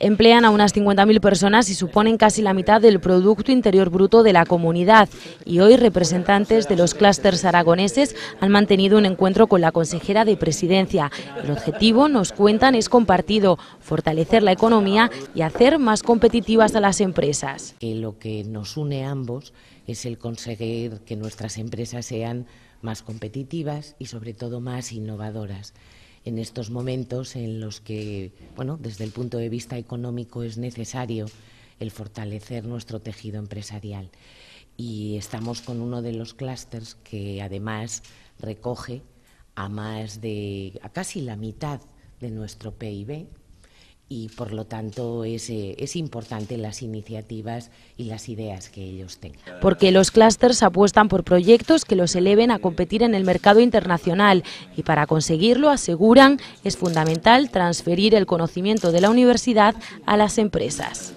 Emplean a unas 50.000 personas y suponen casi la mitad del Producto Interior Bruto de la comunidad. Y hoy representantes de los clústeres aragoneses han mantenido un encuentro con la consejera de Presidencia. El objetivo, nos cuentan, es compartido, fortalecer la economía y hacer más competitivas a las empresas. Lo que nos une a ambos es el conseguir que nuestras empresas sean más competitivas y sobre todo más innovadoras. En estos momentos en los que, desde el punto de vista económico es necesario el fortalecer nuestro tejido empresarial. Y estamos con uno de los clústeres que además recoge a casi la mitad de nuestro PIB. Y por lo tanto es importante las iniciativas y las ideas que ellos tengan. Porque los clústeres apuestan por proyectos que los eleven a competir en el mercado internacional y para conseguirlo, aseguran, es fundamental transferir el conocimiento de la universidad a las empresas.